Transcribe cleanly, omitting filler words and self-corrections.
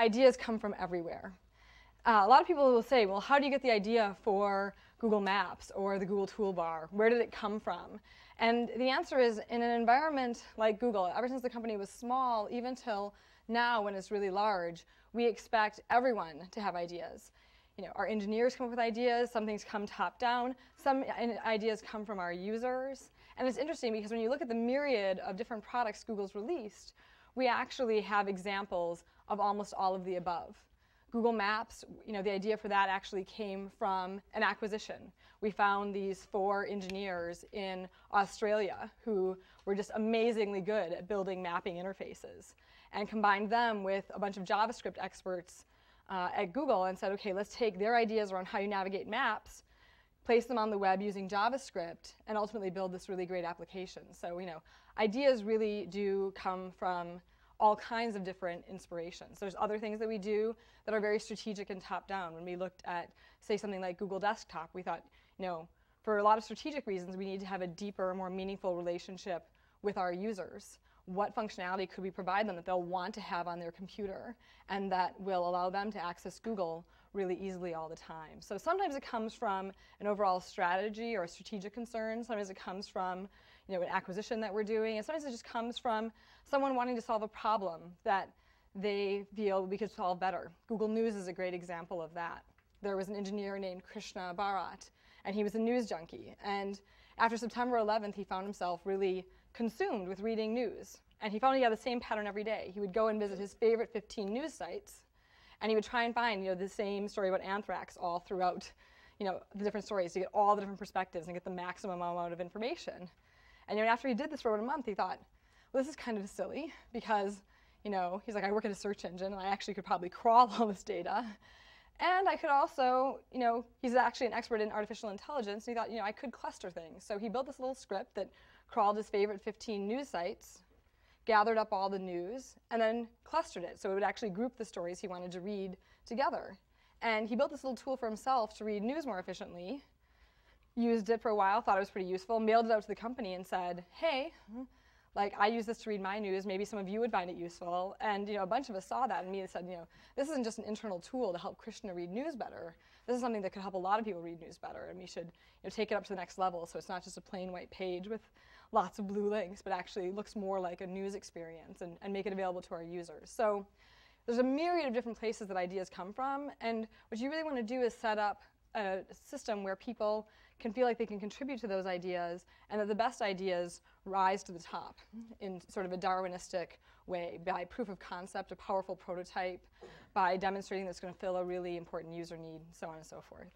ideas come from everywhere. A lot of people will say, well, how do you get the idea for Google Maps or the Google Toolbar? Where did it come from? And the answer is, in an environment like Google, ever since the company was small, even till now when it's really large, we expect everyone to have ideas. Our engineers come up with ideas, some things come top down, some ideas come from our users. And it's interesting because when you look at the myriad of different products Google's released, we actually have examples of almost all of the above. Google Maps, the idea for that actually came from an acquisition. We found these 4 engineers in Australia who were just amazingly good at building mapping interfaces, and combined them with a bunch of JavaScript experts at Google and said, okay, let's take their ideas around how you navigate maps, place them on the web using JavaScript, and ultimately build this really great application. So, ideas really do come from all kinds of different inspirations. There's other things that we do that are very strategic and top-down. When we looked at, say, something like Google Desktop, we thought, for a lot of strategic reasons, we need to have a deeper, more meaningful relationship with our users. What functionality could we provide them that they'll want to have on their computer and that will allow them to access Google really easily all the time? So sometimes it comes from an overall strategy or a strategic concern. Sometimes it comes from an acquisition that we're doing. And sometimes it just comes from someone wanting to solve a problem that they feel we could solve better. Google News is a great example of that. There was an engineer named Krishna Bharat, and he was a news junkie. And after September 11th, he found himself really consumed with reading news. And he found he had the same pattern every day. He would go and visit his favorite 15 news sites, and he would try and find the same story about anthrax all throughout the different stories to get all the different perspectives and get the maximum amount of information. And after he did this for about a month, he thought, well, this is kind of silly because he's like, I work at a search engine, and I actually could probably crawl all this data. And I could also, he's actually an expert in artificial intelligence, and he thought, I could cluster things. So he built this little script that crawled his favorite 15 news sites, gathered up all the news, and then clustered it. So it would actually group the stories he wanted to read together. And he built this little tool for himself to read news more efficiently, used it for a while, thought it was pretty useful, mailed it out to the company and said, hey, I use this to read my news. Maybe some of you would find it useful. And a bunch of us saw that and said, this isn't just an internal tool to help Krishna read news better. This is something that could help a lot of people read news better, and we should take it up to the next level so it's not just a plain white page with lots of blue links, but actually looks more like a news experience and make it available to our users. So there's a myriad of different places that ideas come from, and what you really want to do is set up a system where people can feel like they can contribute to those ideas, and that the best ideas rise to the top in sort of a Darwinistic way, by proof of concept, a powerful prototype, by demonstrating that it's going to fill a really important user need, so on and so forth.